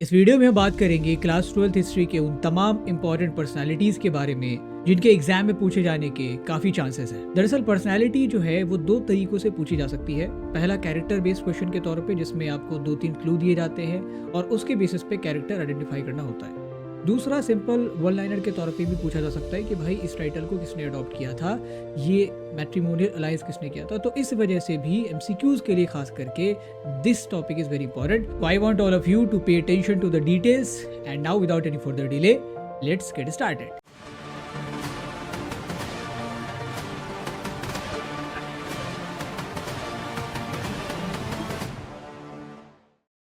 इस वीडियो में हम बात करेंगे क्लास 12th हिस्ट्री के उन तमाम इंपॉर्टेंट पर्सनालिटीज के बारे में जिनके एग्जाम में पूछे जाने के काफी चांसेस हैं। दरअसल पर्सनालिटी जो है वो दो तरीकों से पूछी जा सकती है। पहला कैरेक्टर बेस्ड क्वेश्चन के तौर पे जिसमें आपको 2-3 क्लू दिए जाते हैं और उसके बेसिस पे कैरेक्टर आइडेंटिफाई करना होता है। दूसरा सिंपल वन लाइनर के तौर पे भी पूछा जा सकता है कि भाई इस टाइटल को किसने अडॉप्ट किया था, ये मैट्रिमोनियल अलायंस किसने किया था। तो इस वजह से भी एमसीक्यूज के लिए खास करके this topic is very important. I want all of you to pay attention to the details and now without any further delay let's get started.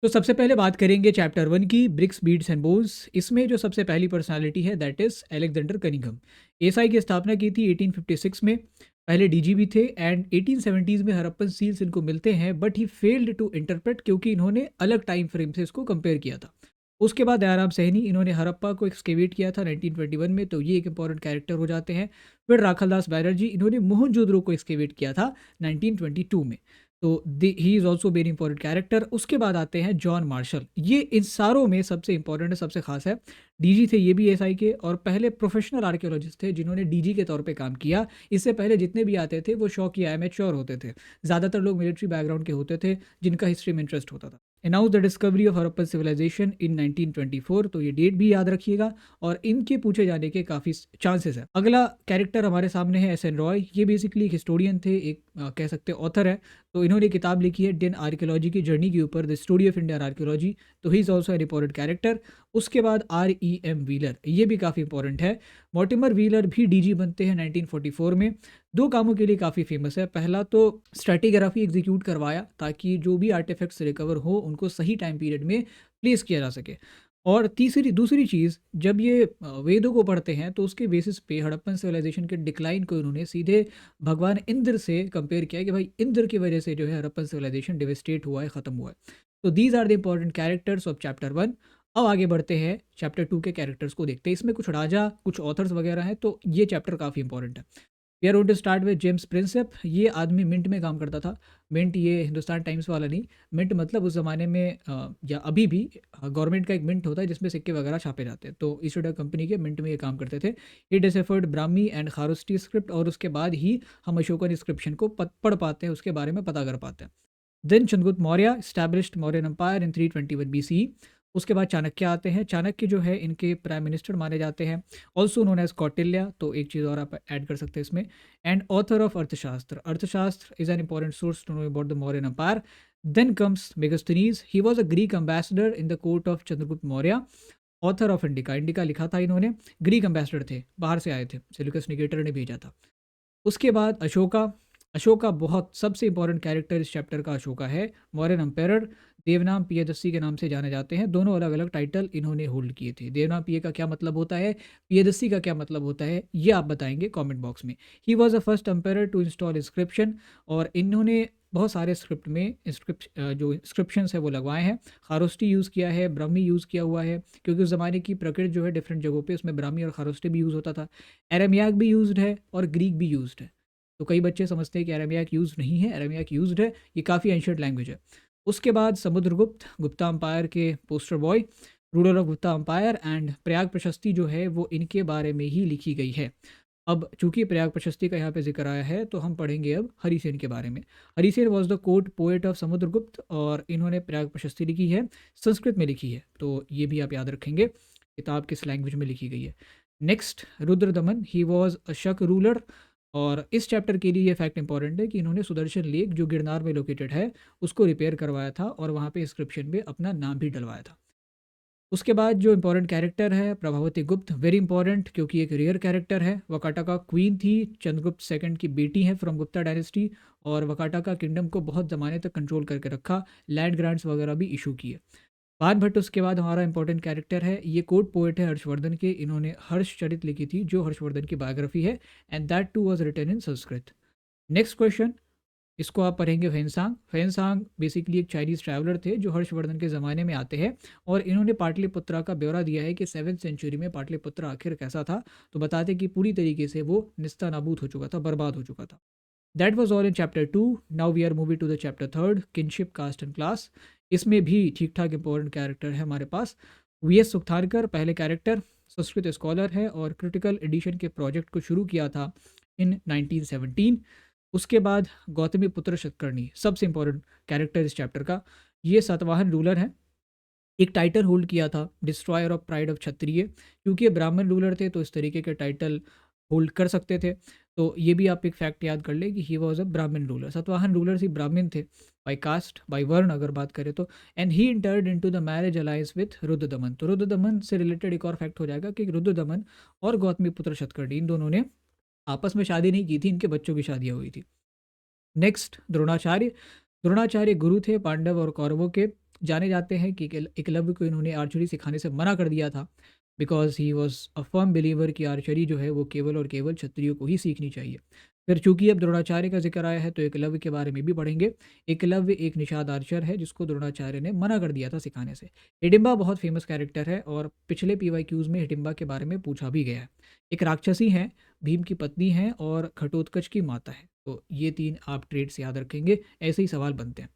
तो सबसे पहले बात करेंगे चैप्टर 1 की, ब्रिक्स बीड्स एंड बोन्स। इसमें जो सबसे पहली पर्सनालिटी है that is Alexander Cunningham. ASI की स्थापना की थी 1856 में। पहले डीजी भी थे एंड 1870s में हड़प्पन सील्स इनको मिलते हैं, but he failed to interpret क्योंकि इन्होंने अलग टाइम फ्रेम से इसको कंपेयर किया था। उसके बाद दयाराम सहनी, इन्होंने हड़प्पा को एक्सकेवेट किया था 1921 में, तो ये एक इंपॉर्टेंट कैरेक्टर हो जाते हैं। फिर राखलदास बैनर्जी, इन्होंने मोहनजोदड़ो को एक्सकेवेट किया था 1922 में, तो he is also very important character. उसके बाद आते हैं जॉन मार्शल। ये इन सारों में सबसे इंपॉर्टेंट है, सबसे खास है। डीजी थे ये भी एसआई के और पहले प्रोफेशनल आर्कियोलॉजिस्ट थे जिन्होंने डीजी के तौर पे काम किया। इससे पहले जितने भी आते थे वो शौक या एमेच्योर होते थे। ज़्यादातर लोग मिलिट्री बैकग्राउंड के होते थे जिनका हिस्ट्री में इंटरेस्ट होता था। Announce the discovery of Harappan civilisation in 1924, तो ये डेट भी याद रखिएगा और इनके पूछे जाने के काफ़ी चांसेस है। अगला कैरेक्टर हमारे सामने है एस एन रॉय। ये बेसिकली एक हिस्टोरियन थे, एक कह सकते हैं ऑथर है। तो इन्होंने किताब लिखी है इंडियन आर्कियोलॉजी की जर्नी के ऊपर, the story of Indian archaeology, तो he is also an important character. उसके बाद REM व्हीलर, ये भी काफ़ी इंपॉर्टेंट है। मॉर्टिमर व्हीलर भी डीजी बनते हैं 1944 में। दो कामों के लिए काफ़ी फेमस है। पहला तो स्ट्रैटिग्राफी एग्जीक्यूट करवाया ताकि जो भी आर्टिफैक्ट्स रिकवर हो उनको सही टाइम पीरियड में प्लेस किया जा सके। और दूसरी चीज़, जब ये वेदों को पढ़ते हैं तो उसके बेसिस पे हड़प्पन सिविलाइजेशन के डिक्लाइन को इन्होंने सीधे भगवान इंद्र से कंपेयर किया कि भाई इंद्र की वजह से जो है हड़प्पन सिविलाइजेशन डिवेस्टेट हुआ है, ख़त्म हुआ है। तो these are the important characters of chapter 1। अब आगे बढ़ते हैं चैप्टर 2 के कैरेक्टर्स को देखते हैं। इसमें कुछ राजा, कुछ ऑथर्स वगैरह हैं, तो ये चैप्टर काफ़ी इंपॉर्टेंट है। We are going to start with James Prinsep. ये आदमी मिंट में काम करता था। मिंट ये हिंदुस्तान टाइम्स वाला नहीं, मिंट मतलब उस ज़माने में या अभी भी गवर्नमेंट का एक मिंट होता है जिसमें सिक्के वगैरह छापे जाते हैं। तो ईस्ट इंडिया कंपनी के मिंट में ये काम करते थे। ही डिसेफर्ड ब्राह्मी एंड खारोस्टी स्क्रिप्ट, और उसके बाद ही हम अशोकन इंस्क्रिप्शन को पढ़ पाते हैं, उसके बारे में पता कर पाते हैं। Then Chandragupta Maurya established Mauryan empire in 321 BCE। उसके बाद चाणक्य आते हैं। चाणक्य जो है इनके प्राइम मिनिस्टर माने जाते हैं, ऑल्सो नोन एज कौटिल्य, तो एक चीज़ और आप ऐड कर सकते हैं इसमें। And author of Arthashastra. Arthashastra is an important source to know about the Mauryan empire. Then comes Megasthenes. He was a Greek ambassador in the court of Chandragupta Maurya. Author of Indica, Indica लिखा था इन्होंने। ग्रीक एम्बेसडर थे, बाहर से आए थे, सेल्यूकस निकेटर ने भेजा था। उसके बाद अशोका। अशोका बहुत सबसे इंपॉर्टेंट कैरेक्टर इस चैप्टर का अशोका है। मौर्यन एम्पेरर, देवनाम पियदस्सी के नाम से जाने जाते हैं। दोनों अलग अलग टाइटल इन्होंने होल्ड किए थे। देवनाम पिय का क्या मतलब होता है, पियदस्सी का क्या मतलब होता है, ये आप बताएंगे कमेंट बॉक्स में। He was a first emperor to install inscription, और इन्होंने बहुत सारे स्क्रिप्ट में जो इंस्क्रिप्शंस है वो लगवाए हैं। खारोस्टी यूज़ किया है, ब्राह्मी यूज़ किया हुआ है, क्योंकि उस ज़माने की प्रकृति जो है डिफरेंट जगहों पे उसमें ब्राह्मी और खारोस्टी भी यूज़ होता था। एरामियाक भी यूज्ड है और ग्रीक भी यूज्ड है। तो कई बच्चे समझते हैं कि अरेबियाक यूज़ नहीं है, अरेबियाक यूज्ड है। ये काफ़ी एंशियंट लैंग्वेज है। उसके बाद समुद्रगुप्त, गुप्ता अम्पायर के poster boy, ruler of Gupta empire, and Prayag Prashasti जो है वो इनके बारे में ही लिखी गई है। अब चूंकि प्रयाग प्रशस्ति का यहाँ पे जिक्र आया है तो हम पढ़ेंगे अब हरिसेन के बारे में। Harisena was the court poet of Samudragupta, और इन्होंने प्रयाग प्रशस्ति लिखी है, संस्कृत में लिखी है, तो ये भी आप याद रखेंगे किताब किस लैंग्वेज में लिखी गई है। नेक्स्ट रुद्रदमन, ही वॉज अ शक रूलर, और इस चैप्टर के लिए ये फैक्ट इंपॉर्टेंट है कि इन्होंने सुदर्शन लेक जो गिरनार में लोकेटेड है उसको रिपेयर करवाया था और वहाँ पे इंस्क्रिप्शन में अपना नाम भी डलवाया था। उसके बाद जो इंपॉर्टेंट कैरेक्टर है प्रभावती गुप्त, वेरी इंपॉर्टेंट क्योंकि एक रेयर कैरेक्टर है। वकाटा का क्वीन थी, चंद्रगुप्त सेकंड की बेटी है फ्रॉम गुप्ता डायनेस्टी, और वकाटा का किंगडम को बहुत ज़माने तक कंट्रोल करके रखा, लैंड ग्रांट्स वगैरह भी इशू किए। पान भट्ट उसके बाद हमारा इंपॉर्टेंट कैरेक्टर है। ये कोर्ट पोएट है हर्षवर्धन के, इन्होंने हर्षचरित लिखी थी जो हर्षवर्धन की बायोग्राफी है, and that too was written in Sanskrit. Next question, इसको आप पढ़ेंगे फेनसांग। फेनसांग बेसिकली एक चाइनीज़ ट्रैवलर थे जो हर्षवर्धन के ज़माने में आते हैं, और इन्होंने पाटलिपुत्रा का ब्यौरा दिया है कि 7th सेंचुरी में पाटलिपुत्रा आखिर कैसा था। तो बताते कि पूरी तरीके से वो निस्ता नाबूद हो चुका था, बर्बाद हो चुका था। That was all in chapter 2। Now we are moving to the chapter 3, kinship, caste and class. इसमें भी ठीक ठाक इंपॉर्टेंट कैरेक्टर है हमारे पास। वीएस सुक्थारकर पहले कैरेक्टर, संस्कृत स्कॉलर है और क्रिटिकल एडिशन के प्रोजेक्ट को शुरू किया था इन 1917। उसके बाद गौतमी पुत्र शतकर्णी, सबसे इंपॉर्टेंट कैरेक्टर इस चैप्टर का। ये सातवाहन रूलर हैं, एक टाइटल होल्ड किया था डिस्ट्रॉयर ऑफ प्राइड ऑफ क्षत्रिय, क्योंकि ये ब्राह्मण रूलर थे तो इस तरीके के टाइटल होल्ड कर सकते थे। तो ये भी आप एक फैक्ट याद कर ले कि ही वॉज अ ब्राह्मण रूलर, सतवाहन रूलर ही ब्राह्मण थे बाई कास्ट, बाई वर्ण अगर बात करें तो। And he entered into the marriage alliance with Rudradaman. तो रुद्रदमन से रिलेटेड एक और फैक्ट हो जाएगा कि रुद्रदमन और गौतमीपुत्र शतकर्णी इन दोनों ने आपस में शादी नहीं की थी, इनके बच्चों की शादियाँ हुई थी। नेक्स्ट द्रोणाचार्य। द्रोणाचार्य गुरु थे पांडव और कौरवों के। जाने जाते हैं कि एकलव्य को इन्होंने आर्चरी सिखाने से मना कर दिया था, because he was a firm believer कि आर्चरी जो है वो केवल और केवल क्षत्रियों को ही सीखनी चाहिए। फिर चूंकि अब द्रोणाचार्य का जिक्र आया है तो एकलव्य के बारे में भी पढ़ेंगे। एकलव्य एक निषाद आर्चर है जिसको द्रोणाचार्य ने मना कर दिया था सिखाने से। हिडिंबा बहुत फेमस कैरेक्टर है और पिछले पीवाईक्यूज में हिडिंबा के बारे में पूछा भी गया है। एक राक्षसी हैं, भीम की पत्नी हैं और घटोत्कच की माता है। तो ये तीन आप ट्रेड्स याद रखेंगे, ऐसे ही सवाल बनते हैं।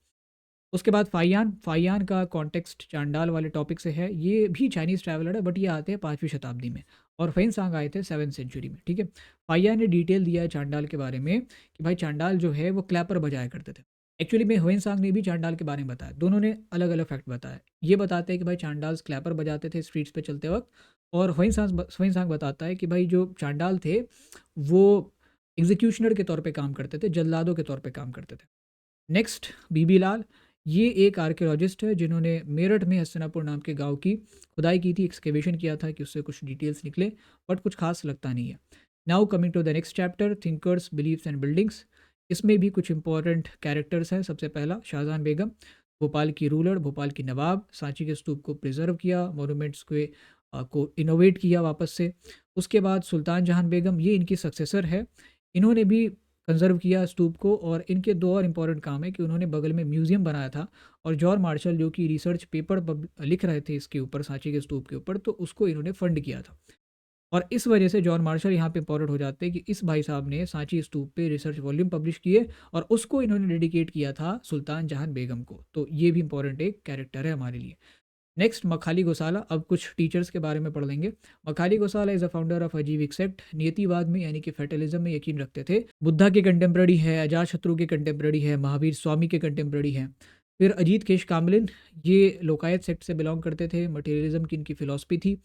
उसके बाद फाइयान। फाइयान का कॉन्टेक्स्ट चांडाल वाले टॉपिक से है। ये भी चाइनीज़ ट्रैवलर है बट ये आते हैं 5वीं शताब्दी में और फेन सांग आए थे 7th सेंचुरी में। ठीक है, फाइयान ने डिटेल दिया है चांडाल के बारे में कि भाई चांडाल जो है वो क्लैपर बजाया करते थे। एक्चुअली में हुएन सांग ने भी चांडाल के बारे में बताया, दोनों ने अलग अलग फैक्ट बताया। ये बताते हैं कि भाई चांडाल्स क्लैपर बजाते थे स्ट्रीट्स पे चलते वक्त, और हुएन सांग बताता है कि भाई जो चांडाल थे वो एग्जीक्यूशनर के तौर पे काम करते थे, जल्लादों के तौर पे काम करते थे। नेक्स्ट बीबी लाल। ये एक आर्कियोलॉजिस्ट है जिन्होंने मेरठ में हस्तिनापुर नाम के गांव की खुदाई की थी, एक्सकेवेशन किया था कि उससे कुछ डिटेल्स निकले, बट कुछ खास लगता नहीं है। Now coming to the next chapter, thinkers believes and buildings. इसमें भी कुछ इंपॉर्टेंट कैरेक्टर्स हैं। सबसे पहला शाहजहां बेगम, भोपाल की रूलर, भोपाल की नवाब, सांची के स्तूप को प्रिजर्व किया, मोनूमेंट्स को इनोवेट किया वापस से। उसके बाद सुल्तान जहान बेगम, ये इनकी सक्सेसर है, इन्होंने भी कंजर्व किया स्तूप को। और इनके दो और इम्पॉर्टेंट काम है कि उन्होंने बगल में म्यूजियम बनाया था, और जॉर्ज मार्शल जो कि रिसर्च पेपर लिख रहे थे इसके ऊपर, सांची के स्तूप के ऊपर, तो उसको इन्होंने फंड किया था। और इस वजह से जॉन मार्शल यहाँ पे इंपॉर्टेंट हो जाते हैं कि इस भाई साहब ने सांची स्तूप पे रिसर्च वॉल्यूम पब्लिश किए और उसको इन्होंने डेडिकेट किया था सुल्तान जहान बेगम को। तो ये भी इंपॉर्टेंट एक कैरेक्टर है हमारे लिए। नेक्स्ट मखाली गोसाला। अब कुछ टीचर्स के बारे में पढ़ लेंगे। Makhali Gosala is a founder of Ajivika sect. नियतिवाद में यानी कि फेटलिज्म में यकीन रखते थे। बुद्धा के कंटेम्प्रेरी है, अजात शत्रु के कंटेम्प्रेरी है, महावीर स्वामी के कंटेम्प्रेरी हैं। फिर अजीत केश कामलिन, ये लोकायत सेक्ट से बिलोंग करते थे, मटेरियलिज्म की इनकी फिलॉसफी थी।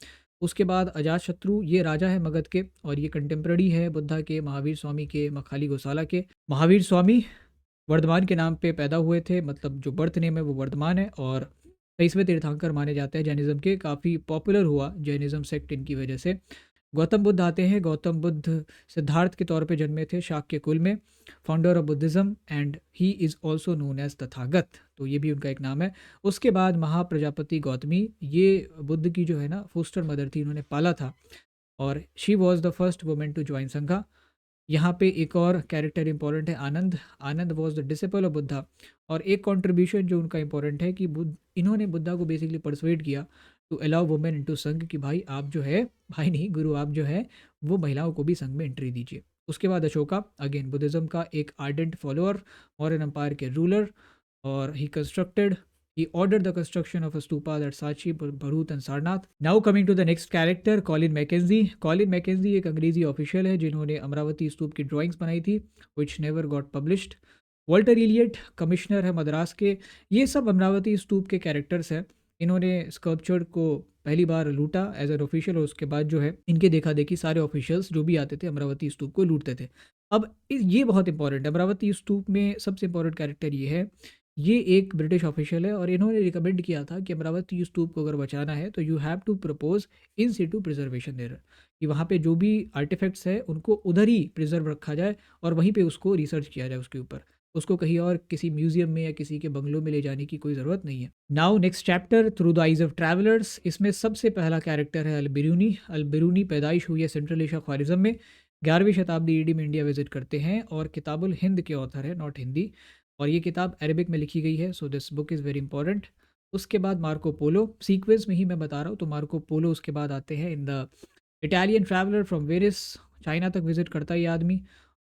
उसके बाद अजात शत्रु, ये राजा है मगध के और ये कंटेम्प्रेरी है बुद्धा के, महावीर स्वामी के, मखाली गोसाला के। महावीर स्वामी वर्धमान के नाम पे पैदा हुए थे, मतलब जो बर्थ नेम है वो वर्धमान है, और 23वें तीर्थंकर माने जाते हैं जैनिज्म के। काफ़ी पॉपुलर हुआ जैनिज्म सेक्ट इनकी वजह से। गौतम बुद्ध आते हैं। गौतम बुद्ध सिद्धार्थ के तौर पे जन्मे थे शाक्य कुल में, founder of Buddhism, and he is also known as Tathagata, तो ये भी उनका एक नाम है। उसके बाद महाप्रजापति गौतमी, ये बुद्ध की जो है ना फोस्टर मदर थी, इन्होंने पाला था, और she was the first women to join Sangha. यहाँ पे एक और कैरेक्टर इंपॉर्टेंट है Anand. Anand was the disciple of Buddha, और एक कंट्रीब्यूशन जो उनका इंपॉर्टेंट है कि इन्होंने बुद्धा को बेसिकली परसुएड किया टू अलाउ वुमेन इनटू संघ, कि भाई आप जो है, भाई नहीं गुरु, आप जो है वो महिलाओं को भी संघ में एंट्री दीजिए। उसके बाद अशोका, अगेन बुद्धिज़्म का एक आर्डेंट फॉलोअर, मौर्यन एम्पायर के रूलर, और he ordered the construction of a stupa at Sachi, Bharut and Sarnath. Now coming to the next character, Colin Mackenzie. Colin Mackenzie एक अंग्रेजी ऑफिशियल है जिन्होंने अमरावती स्तूप की ड्राइंग्स बनाई थी, which never got published. Walter Elliot commissioner है मद्रास के। ये सब अमरावती स्तूप के कैरेक्टर्स हैं। इन्होंने स्कल्पचर को पहली बार लूटा एज एन ऑफिशियल, और उसके बाद जो है इनके देखा देखी सारे ऑफिशियल्स जो भी आते थे अमरावती स्तूप को लूटते थे। अब ये बहुत इंपॉर्टेंट है, अमरावती स्तूप में सबसे इंपॉर्टेंट कैरेक्टर ये है, ये एक ब्रिटिश ऑफिशियल है और इन्होंने रिकमेंड किया था कि अमरावती स्तूप को अगर बचाना है तो you have to propose in situ preservation there, कि वहाँ पे जो भी आर्टिफैक्ट्स है उनको उधर ही प्रिजर्व रखा जाए और वहीं पे उसको रिसर्च किया जाए उसके ऊपर, उसको कहीं और किसी म्यूजियम में या किसी के बंगलों में ले जाने की कोई ज़रूरत नहीं है। Now next chapter, through the eyes of travellers. इसमें सबसे पहला कैरेक्टर है अलबिरूनी। अलबिरूनी पैदाइश हुई है सेंट्रल एशिया ख्वारिज़म में, 11वीं शताब्दी ईडी में इंडिया विजिट करते हैं और किताबुल हिंद के ऑथर है, नॉट हिंदी, और ये किताब अरबिक में लिखी गई है, so this book is very important. उसके बाद मार्को पोलो, सीक्वेंस में ही मैं बता रहा हूँ, तो मार्को पोलो उसके बाद आते हैं। In the Italian traveller from Venice, China तक विजिट करता है ये आदमी।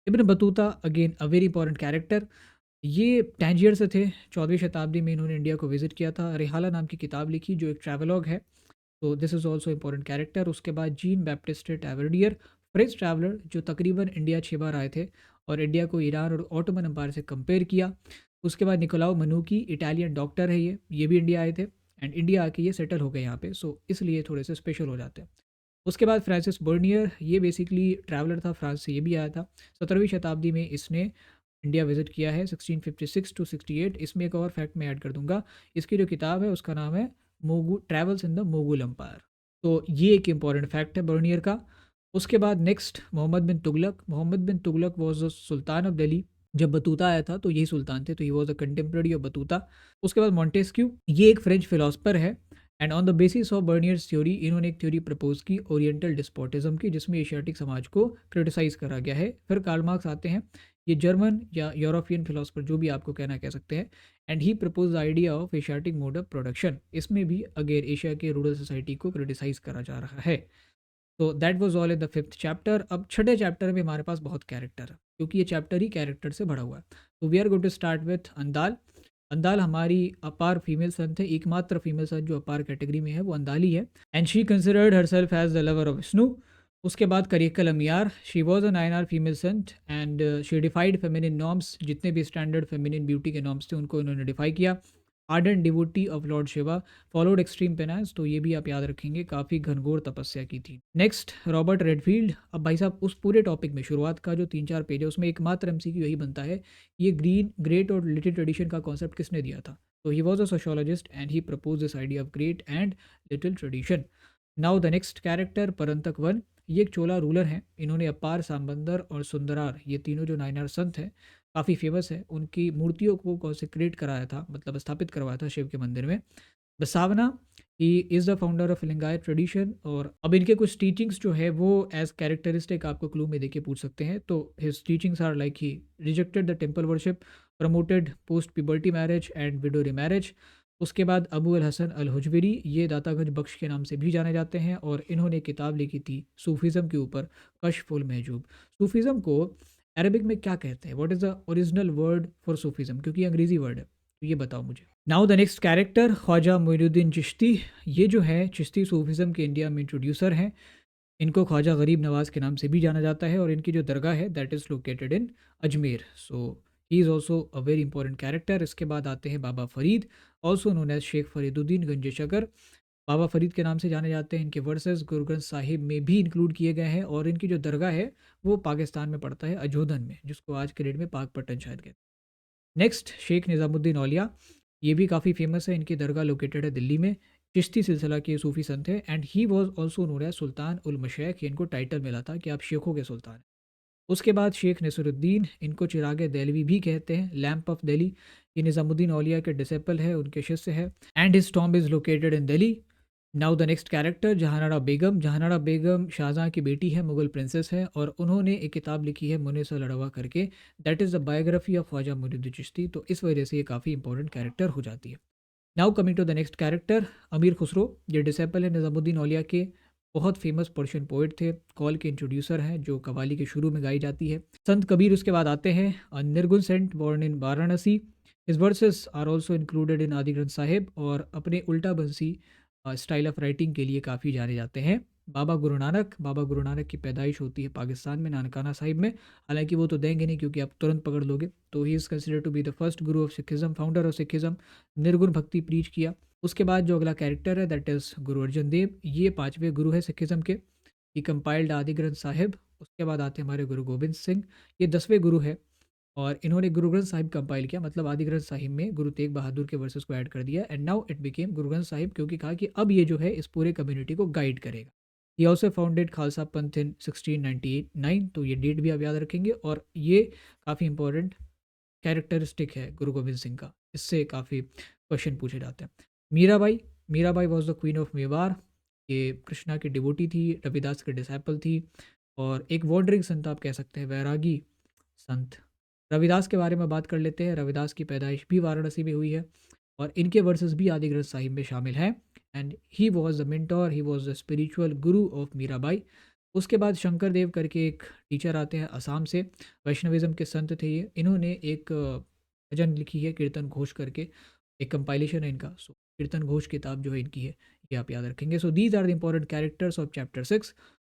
Ibn Battuta, again a very important character. ये टैंजियर से थे, 14वीं शताब्दी में इन्होंने इंडिया को विज़िट किया था। रिहाला नाम की किताब लिखी जो एक ट्रैवलॉग है, तो this is also important character. उसके बाद जीन बैप्टिस्ट टैवर्डियर, फ्रेंच ट्रैवलर जो तकरीबन इंडिया 6 बार आए थे और इंडिया को ईरान और ऑटोमन एम्पायर से कंपेयर किया। उसके बाद निकोलाओ मनुकी, इटालियन डॉक्टर है ये भी इंडिया आए थे एंड इंडिया आके ये सेटल हो गए यहाँ पे, सो इसलिए थोड़े से स्पेशल हो जाते हैं। उसके बाद फ्रांसिस बर्नियर, ये बेसिकली ट्रैवलर था, फ्रांस से ये भी आया था। 17वीं शताब्दी में इसने इंडिया विज़िट किया है 1656 टू 68। इसमें एक और फैक्ट मैं ऐड कर दूँगा, इसकी जो किताब है उसका नाम है मोगु travels in the Mogul empire. तो ये एक इम्पॉर्टेंट फैक्ट है बर्नियर का। उसके बाद next Muhammad bin Tughlaq. Muhammad bin Tughlaq was the sultan of Delhi. जब बतूता आया था तो यही सुल्तान थे, तो he was a contemporary of Battuta. उसके बाद मॉन्टेस्क्यू, ये एक फ्रेंच फिलोसफर है and on the basis of Bernier's theory इन्होंने एक थ्योरी प्रपोज की ओरिएंटल डिस्पोटिज्म की, जिसमें एशियाटिक समाज को क्रिटिसाइज करा गया है। फिर कार्ल मार्क्स आते हैं, ये जर्मन या यूरोपियन फिलोसफर जो भी आपको कहना कह सकते हैं, and he propose the idea of Asiatic mode of production. इसमें भी अगेन एशिया के रूरल सोसाइटी को क्रिटिसाइज करा जा रहा है। तो that was all in the fifth chapter. अब छठे चैप्टर में हमारे पास बहुत कैरेक्टर है, क्योंकि ये चैप्टर ही कैरेक्टर से भरा हुआ है। तो we are going to start with Andal. Andal हमारी अपार फीमेल संत है, एकमात्र फीमेल संत जो अपार कैटेगरी में है वो अंदाली है and she considered herself as the lover of Vishnu. उसके बाद Karaikal Ammaiyar, she was a 9R female sant and she defied feminine norms, जितने भी स्टैंडर्ड फेमिनिन ब्यूटी के नॉर्म्स थे उनको इन्होंने डिफाई किया। Ardent devotee of lord Shiva, followed extreme penance, तो ये भी आप याद रखेंगे, काफ़ी घनघोर तपस्या की थी। Next Robert Redfield. अब भाई साहब उस पूरे टॉपिक में शुरुआत का जो 3-4 पेज है उसमें एकमात्र MCQ यही बनता है, ये ग्रीन ग्रेट और लिटिल ट्रेडिशन का कॉन्सेप्ट किसने दिया था। तो he was a sociologist and he propose this idea of great and little tradition. Now the next character Parantaka one, ये एक चोला रूलर हैं। इन्होंने अपार, सांबंदर और सुंदरार, ये तीनों जो 9R संत हैं काफ़ी फेमस है, उनकी मूर्तियों को कॉन्सेक्रेट कराया था, मतलब स्थापित करवाया था शिव के मंदिर में। Basavanna, he is the founder of Lingayat tradition. और अब इनके कुछ टीचिंग्स जो है वो एज कैरेक्टरिस्टिक आपको क्लू में देके पूछ सकते हैं। तो his teachings are like he rejected the temple worship, promoted post puberty marriage and widow marriage. उसके बाद अबू अल हसन अल हुजविरी, ये दातागंज बख्श के नाम से भी जाने जाते हैं और इन्होंने किताब लिखी थी सूफीज़म के ऊपर, कशफुल महजूब। सूफीज़म को अरबिक में क्या कहते हैं, what is the original word for Sufism, क्योंकि ये अंग्रेज़ी वर्ड है, तो ये बताओ मुझे। Now the next character Khwaja Moinuddin Chishti. ये जो है चिश्ती सूफीज़म के इंडिया में इंट्रोड्यूसर हैं। इनको ख्वाजा गरीब नवाज़ के नाम से भी जाना जाता है और इनकी जो दरगाह है that is located in Ajmer. So he is also a very important character. इसके बाद आते हैं Baba Farid, also known as Shaikh Fariduddin Ganj Shakar. Baba Farid के नाम से जाने जाते हैं। इनके वर्सेस गुरु ग्रंथ साहिब में भी इंक्लूड किए गए हैं और इनकी जो दरगाह है वो पाकिस्तान में पड़ता है, अजोधन में, जिसको आज के डेट में पाक पट्टन शायद कहते हैं। नेक्स्ट शेख निज़ामुद्दीन औलिया, ये भी काफ़ी फेमस है। इनकी दरगाह लोकेटेड है दिल्ली में। चिश्ती सिलसिला के सूफ़ी संत हैं and he was also known as Sultan ul Mashaikh. इनको टाइटल मिला था कि आप शेखों के सुल्तान हैं। उसके बाद शेख नसरुद्दीन, इनको चिराग देहलवी भी कहते हैं, लैम्प ऑफ दिल्ली। ये निज़ामुद्दीन औलिया के डिसेपल है, उनके शिष्य है and his tomb is located in Delhi. Now the next character Jahanara Begum. Jahanara Begum Shahjahan की बेटी है, मुगल प्रिंसेस है और उन्होंने एक किताब लिखी है मुन्ने सा लड़वा करके, that is the biography of Khwaja Moinuddin Chishti. तो इस वजह से ये काफ़ी इंपॉर्टेंट कैरेक्टर हो जाती है। Now coming to the next character Amir Khusro. ये डिसेपल है निज़ामुद्दीन औलिया के, बहुत फेमस पर्शियन पोइट थे, कॉल के इंट्रोड्यूसर हैं जो कवाली के शुरू में गाई जाती है। संत कबीर उसके बाद आते हैं। Nirgun saint born in Varanasi, his verses are also included in Adi Granth Sahib और अपने उल्टा बंसी स्टाइल ऑफ राइटिंग के लिए काफ़ी जाने जाते हैं। बाबा गुरु नानक, बाबा गुरु नानक की पैदाइश होती है पाकिस्तान में, नानकाना साहिब में। हालांकि वो तो देंगे नहीं क्योंकि आप तुरंत पकड़ लोगे। तो he is considered to be the first guru of Sikhism, founder of Sikhism. Nirgun bhakti preach किया। उसके बाद जो अगला कैरेक्टर है दैट इज़ गुरु अर्जन देव। ये 5वें गुरु है सिखिज़म के। ही कंपाइल्ड आदि ग्रंथ साहिब। उसके बाद आते हैं हमारे गुरु गोबिंद सिंह, ये 10वें गुरु है और इन्होंने गुरु ग्रंथ साहिब कंपाइल किया, मतलब आदि ग्रंथ साहिब में गुरु तेग बहादुर के वर्सेस को ऐड कर दिया and now it became Guru Granth Sahib, क्योंकि कहा कि अब ये जो है इस पूरे कम्युनिटी को गाइड करेगा। ही ऑल्सो फाउंडेड खालसा पंथ इन 1699, तो ये डेट भी आप याद रखेंगे और ये काफ़ी इंपॉर्टेंट कैरेक्टरिस्टिक है गुरु गोविंद सिंह का, इससे काफ़ी क्वेश्चन पूछे जाते हैं। Mirabai, Mirabai was the queen of Mewar. ये कृष्णा की डिवोटी थी, रविदास के डिसाइपल थी और एक वॉन्डरिंग संत आप कह सकते हैं, वैरागी संत। रविदास के बारे में बात कर लेते हैं। रविदास की पैदाइश भी वाराणसी में हुई है और इनके वर्सेस भी आदि ग्रंथ साहिब में शामिल हैं and he was the mentor, he was the spiritual Guru of Mirabai. उसके बाद शंकर देव करके एक टीचर आते हैं असम से, वैष्णविज्म के संत थे ये। इन्होंने एक भजन लिखी है कीर्तन घोष करके, एक कंपाइलेशन है इनका। सो कीर्तन घोष किताब जो है इनकी है, ये आप याद रखेंगे। So these are the important characters of chapter 6।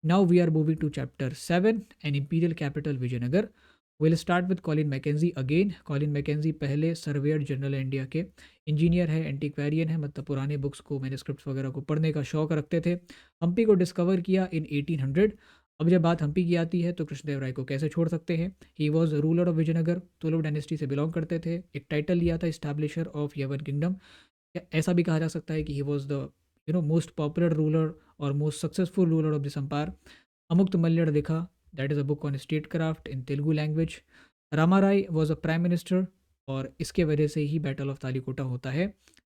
Now we are moving to chapter 7 an imperial capital Vijayanagar. Will start with Colin Mackenzie again. Colin Mackenzie पहले सर्वेयर जनरल इंडिया के इंजीनियर है, एंटिक्वेरियन है, मतलब पुराने बुक्स को, manuscripts वगैरह को पढ़ने का शौक रखते थे। हम्पी को डिस्कवर किया इन 1800। अब जब बात हम्पी की आती है तो कृष्णदेव राय को कैसे छोड़ सकते हैं। He was ruler of Vijayanagar, Tuluva dynasty से बिलोंग करते थे। एक टाइटल लिया था स्टैब्लिशर ऑफ यवन किंगडम। ऐसा भी कहा जा सकता है कि he was the most popular ruler और most successful ruler of this empire. Amuktamalyada, that is a book on state craft in Telugu language. Rama Raya was a prime minister, और इसके वजह से ही बैटल ऑफ तालीकोटा होता है,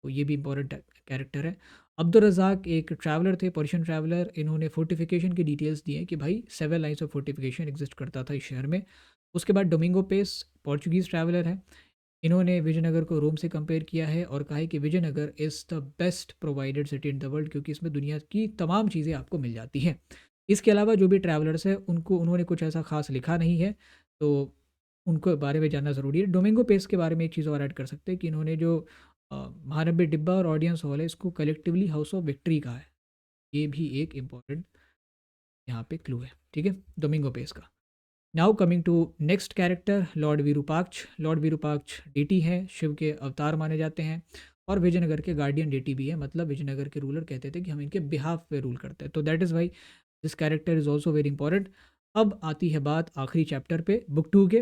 तो ये भी इंपॉर्टेंट कैरेक्टर है। अब्दुल रज़ाक एक ट्रैवलर थे, पर्शियन ट्रैवलर। इन्होंने फोर्टिफिकेशन की डिटेल्स दी हैं कि भाई 7 लाइन्स ऑफ फोर्टिफिकेशन एग्जिस्ट करता था इस शहर में। उसके बाद डोमिंगो पेस पोर्चुगीज़ ट्रैवलर है। इन्होंने विजयनगर को रोम से कंपेयर किया है और कहा है कि Vijayanagar is the best provided city in the world, क्योंकि इसमें दुनिया की तमाम चीज़ें आपको मिल जाती हैं। इसके अलावा जो भी ट्रैवलर्स हैं उन्होंने कुछ ऐसा खास लिखा नहीं है, तो उनको बारे में जानना ज़रूरी है। डोमिंगो पेस के बारे में एक चीज़ और ऐड कर सकते हैं कि इन्होंने जो महानबे डिब्बा और ऑडियंस हॉल है, इसको कलेक्टिवली हाउस ऑफ विक्ट्री कहा है। ये भी एक इम्पॉर्टेंट यहाँ पे क्लू है, ठीक है, डोमिंगो पेस का। Now coming to next character, lord Virupaksha. Lord Virupaksha deity हैं, शिव के अवतार माने जाते हैं, और विजयनगर के गार्डियन डेटी भी है, मतलब विजयनगर के रूलर कहते थे कि हम इनके बिहाफ पे रूल करते हैं। तो that is why this character is also very important. अब आती है बात आखिरी चैप्टर पे, बुक 2 के,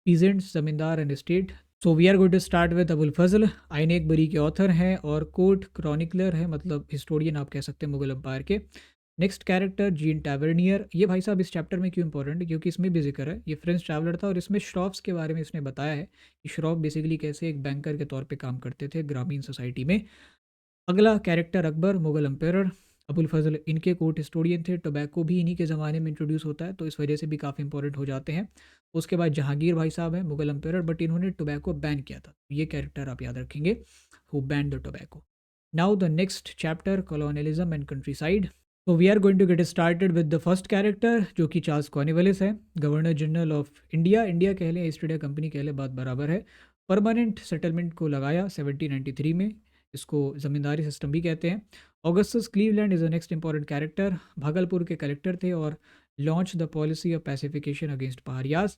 peasants, zamindar and state. So we are going to start with Abul Fazl. Ain Akbari के ऑथर हैं और कोर्ट क्रॉनिकलर है, मतलब हिस्टोरियन आप कह सकते हैं मुगल अम्पायर के। Next character gene Tavernier. ये भाई साहब इस चैप्टर में क्यों इंपॉर्टेंट है, क्योंकि इसमें भी जिक्र है, ये फ्रेंच ट्रैवलर था और इसमें श्रॉफ्स के बारे में इसने बताया है कि श्रॉफ बेसिकली कैसे एक बैंकर के तौर पे काम करते थे ग्रामीण सोसाइटी में। अगला कैरेक्टर अकबर, मुगल एम्पायर। अबुल फजल इनके कोर्ट हिस्टोरियन थे। टोबैको भी इन्हीं के ज़माने में इंट्रोड्यूस होता है, तो इस वजह से भी काफ़ी इंपॉर्टेंट हो जाते हैं। उसके बाद जहांगीर भाई साहब हैं, मुगल एम्पायर, बट इन्होंने टोबैको बैन किया था, ये कैरेक्टर आप याद रखेंगे, who banned the tobacco. Now the next chapter, colonialism and countryside. तो we are going to get started with the first character, जो कि चार्ल्स कॉर्नवालिस है, governor general of India. India कह लें, ईस्ट इंडिया कंपनी कह लें, बात बराबर है। परमानेंट सेटलमेंट को लगाया 1793 में, इसको ज़मींदारी सिस्टम भी कहते हैं। Augustus Cleveland is the next important character, Bhagalpur के कलेक्टर थे और launch the policy of pacification against Paharias.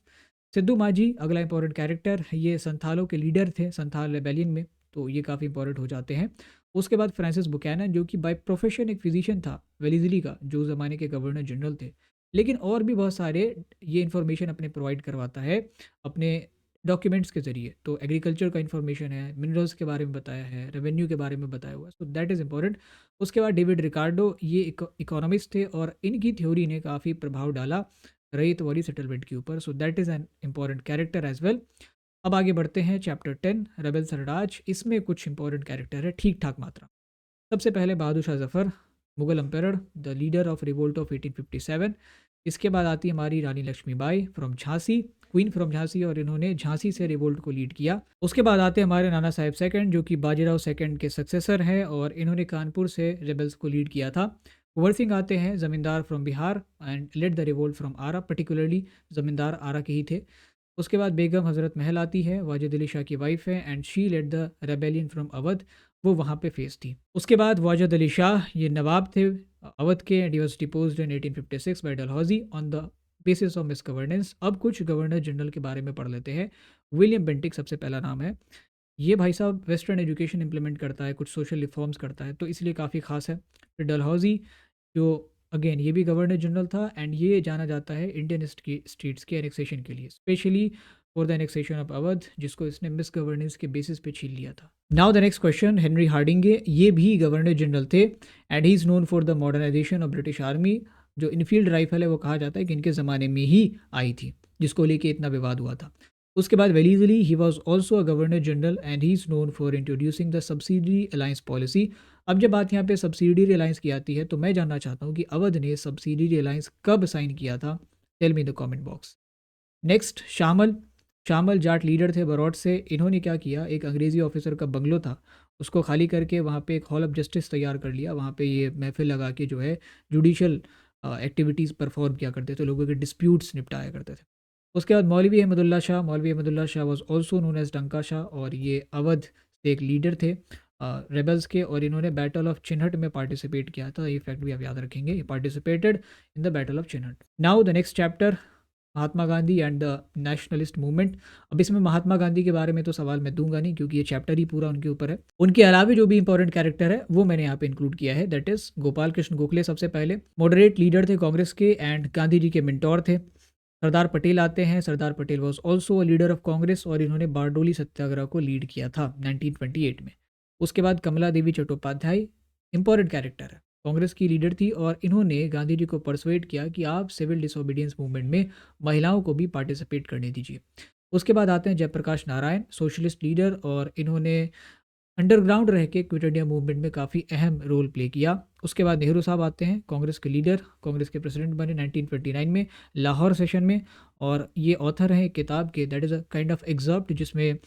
Sidhu Manjhi अगला इंपॉर्टेंट कैरेक्टर, ये संथालों के लीडर थे संथाल रेबेलियन में, तो ये काफ़ी इंपॉर्टेंट हो जाते हैं। उसके बाद फ्रांसिस बुकैनन, जो कि बाय प्रोफेशन एक फिजिशियन था वेलेज़ली का, जो ज़माने के गवर्नर जनरल थे, लेकिन और भी बहुत सारे ये इन्फॉर्मेशन अपने प्रोवाइड करवाता है अपने डॉक्यूमेंट्स के ज़रिए। तो एग्रीकल्चर का इन्फॉर्मेशन है, मिनरल्स के बारे में बताया है, रेवेन्यू के बारे में बताया हुआ है, सो दैट इज़ इंपॉर्टेंट। उसके बाद डेविड रिकार्डो, ये इकोनॉमिस्ट थे और इनकी थ्योरी ने काफ़ी प्रभाव डाला रईत वाली सेटलमेंट के ऊपर, so that is an important character as well. अब आगे बढ़ते हैं चैप्टर 10, रेबल सरराज। इसमें कुछ इंपॉर्टेंट कैरेक्टर है, ठीक ठाक मात्रा। सबसे पहले Bahadur Shah Zafar, Mughal empire, the leader of revolt of 1857। इसके बाद आती है हमारी Rani Lakshmibai from Jhansi, queen from Jhansi, और इन्होंने झांसी से रिवोल्ट को लीड किया। उसके बाद आते हैं हमारे नाना साहेब सेकंड, जो कि बाजीराव सेकंड के सक्सेसर हैं और इन्होंने कानपुर से रेबल्स को लीड किया था। कुंवर सिंह आते हैं, zamindar from Bihar and led the revolt from Arrah, particularly zamindar Arrah के ही थे। उसके बाद बेगम हज़रत महल आती है, वाजिद अली शाह की वाइफ है and she led the rebellion from Awadh, वो वहाँ पे फेस थी। उसके बाद वाजिद अली शाह, ये नवाब थे अवध के and he was deposed in 1856 by Dalhousie on the basis of misgovernance. अब कुछ गवर्नर जनरल के बारे में पढ़ लेते हैं। विलियम बेंटिक सबसे पहला नाम है। ये भाई साहब वेस्टर्न एजुकेशन इंप्लीमेंट करता है, कुछ सोशल रिफॉर्म्स करता है, तो इसलिए काफ़ी खास है। फिर डलहौजी, जो अगेन ये भी गवर्नर जनरल था एंड ये जाना जाता है इंडियन स्टेट्स के एनेक्सेशन के लिए, specially for the annexation of Awadh, जिसको इसने मिस गवर्नेंस के बेसिस पे छीन लिया था। Now the next question, Henry Hardinge, ये भी गवर्नर जनरल थे and he is known for the modernisation of British army. जो इनफील्ड राइफल है वो कहा जाता है कि इनके ज़माने में ही आई थी, जिसको लेके इतना विवाद हुआ था। उसके बाद Wellesley, he was also a governor general and he is known for introducing the subsidiary alliance policy. अब जब बात यहाँ पे सब्सिडरी अलायंस की आती है, तो मैं जानना चाहता हूँ कि अवध ने सब्सिडरी अलायंस कब साइन किया था, tell me the comment box. Next, Shahmal. Shahmal Jat leader थे बरौट से। इन्होंने क्या किया, एक अंग्रेज़ी ऑफिसर का बंगलो था, उसको खाली करके वहाँ पे एक हॉल ऑफ जस्टिस तैयार कर लिया। वहाँ पे ये महफिल लगा के जो है जुडिशल एक्टिविटीज़ परफॉर्म किया करते थे, लोगों के डिस्प्यूट्स निपटाया करते थे। उसके बाद Maulvi Ahmadullah Shah was also known as Danka Shah, और ये अवध से एक लीडर थे रेबल्स के, और इन्होंने बैटल ऑफ चिन्हट में पार्टिसिपेट किया था। ये फैक्ट भी आप याद रखेंगे, ये participated in the battle of Chinhat. Now the next chapter, Mahatma Gandhi and the nationalist movement. अब इसमें महात्मा गांधी के बारे में तो सवाल मैं दूंगा नहीं, क्योंकि ये चैप्टर ही पूरा उनके ऊपर है। उनके अलावा जो भी इंपॉर्टेंट कैरेक्टर है वो मैंने यहाँ पे इंक्लूड किया है, दैट इज गोपाल कृष्ण गोखले। सबसे पहले मॉडरेट लीडर थे कांग्रेस के एंड गांधी जी के मेंटोर थे। सरदार पटेल आते हैं। Sardar Patel was also a leader of Congress, और इन्होंने बारडोली सत्याग्रह को लीड किया था 1928 में। उसके बाद कमला देवी चट्टोपाध्याय, इंपॉर्टेंट कैरेक्टर है, कांग्रेस की लीडर थी, और इन्होंने गांधी जी को परसुएट किया कि आप सिविल डिसोबीडियंस मूवमेंट में महिलाओं को भी पार्टिसिपेट करने दीजिए। उसके बाद आते हैं जयप्रकाश नारायण, सोशलिस्ट लीडर, और इन्होंने अंडरग्राउंड रह के क्विट इंडिया मूवमेंट में काफ़ी अहम रोल प्ले किया। उसके बाद नेहरू साहब आते हैं, कांग्रेस के लीडर, कांग्रेस के प्रेसिडेंट बने 1929 में लाहौर सेशन में, और ये ऑथर हैं एक किताब के, that is a kind of excerpt, जिसमें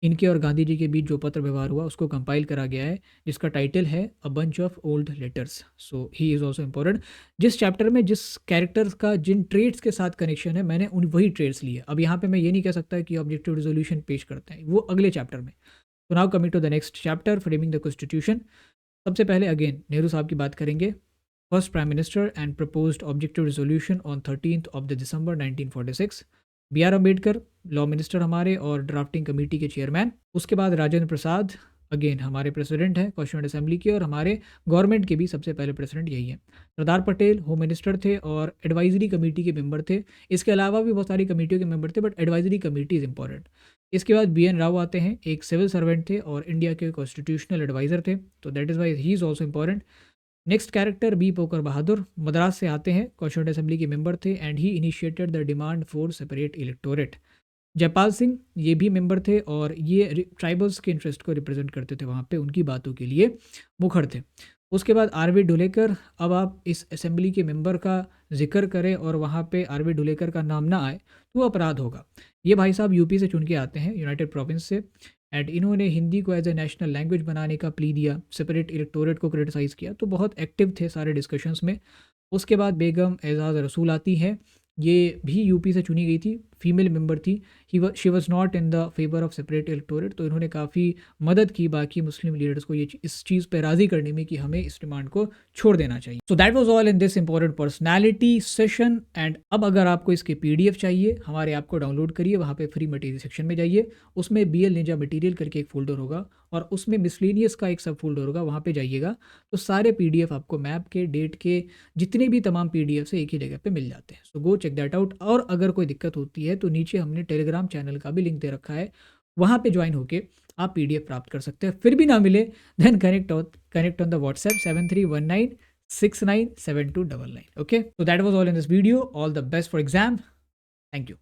इनके और गांधी जी के बीच जो पत्र व्यवहार हुआ उसको कंपाइल करा गया है, जिसका टाइटल है a bunch of old letters. So he is also important. जिस चैप्टर में जिस कैरेक्टर्स का जिन ट्रेड्स के साथ कनेक्शन है, मैंने उन वही ट्रेड्स लिए। अब यहाँ पे मैं ये नहीं कह सकता कि ऑब्जेक्टिव रिजोल्यूशन पेश करते हैं, वो अगले चैप्टर में। तो now coming to the next chapter, framing the constitution. सबसे पहले अगेन नेहरू साहब की बात करेंगे, first prime minister and proposed objective resolution on 13th of the December 1946। B R Ambedkar law minister हमारे और ड्राफ्टिंग कमेटी के चेयरमैन। उसके बाद राजेंद्र प्रसाद, अगेन हमारे प्रेसिडेंट हैं कॉन्स्टिट्यूंट असेंबली के, और हमारे गवर्नमेंट के भी सबसे पहले प्रेसिडेंट यही है। सरदार पटेल होम मिनिस्टर थे और एडवाइजरी कमेटी के मेंबर थे। इसके अलावा भी बहुत सारी कमेटियों के मेंबर थे, but advisory committee is important. इसके बाद बी एन राव आते हैं, एक सिविल सर्वेंट थे और इंडिया के कॉन्स्टिट्यूशनल एडवाइज़र थे, तो that is why he is also important. Next character B Pocker Bahadur, Madras से आते हैं, कॉन्स्टिट्यूंट असेंबली के मेंबर थे, and he initiated the demand for separate electorate. Jaipal Singh, ये भी मेंबर थे और ये ट्राइबल्स के इंटरेस्ट को रिप्रेजेंट करते थे, वहाँ पे उनकी बातों के लिए मुखर थे। उसके बाद आरवी ढुलेकर। अब आप इस असेंबली के मेंबर का जिक्र करें और वहाँ पे आरवी ढुलेकर का नाम ना आए तो वो अपराध होगा। ये भाई साहब यूपी से चुन के आते हैं, यूनाइटेड प्रोविंस से, एंड इन्होंने हिंदी को एज ए नेशनल लैंग्वेज बनाने का प्ली दिया, सेपरेट इलेक्टोरेट को क्रिटिसाइज़ किया, तो बहुत एक्टिव थे सारे डिस्कशंस में। उसके बाद बेगम एजाज रसूल आती हैं, ये भी यूपी से चुनी गई थी, फीमेल मेंबर थी। She was not in the favour of separate electorate, तो इन्होंने काफ़ी मदद की बाकी मुस्लिम लीडर्स को इस चीज़ पे राज़ी करने में कि हमें इस डिमांड को छोड़ देना चाहिए। So that was all in this important personality session. And अब अगर आपको इसके PDF चाहिए, हमारे ऐप को डाउनलोड करिए, वहाँ पे फ्री मटेरियल सेक्शन में जाइए, उसमें BL निंजा मटेरियल करके एक फोल्डर होगा और उसमें मिसलेनियस का एक सब फोल्डर होगा, वहाँ पे जाइएगा तो सारे PDF आपको मैप के, डेट के, जितने भी तमाम PDF है एक ही जगह पे मिल जाते हैं। सो गो चेक दैट आउट। और अगर कोई दिक्कत होती है तो नीचे हमने टेलीग्राम चैनल का भी लिंक दे रखा है, वहाँ पे ज्वाइन होके आप PDF प्राप्त कर सकते हैं। फिर भी ना मिले then connect on the WhatsApp 7319697299। Okay, so that was all in this video. All the best for exam. Thank you.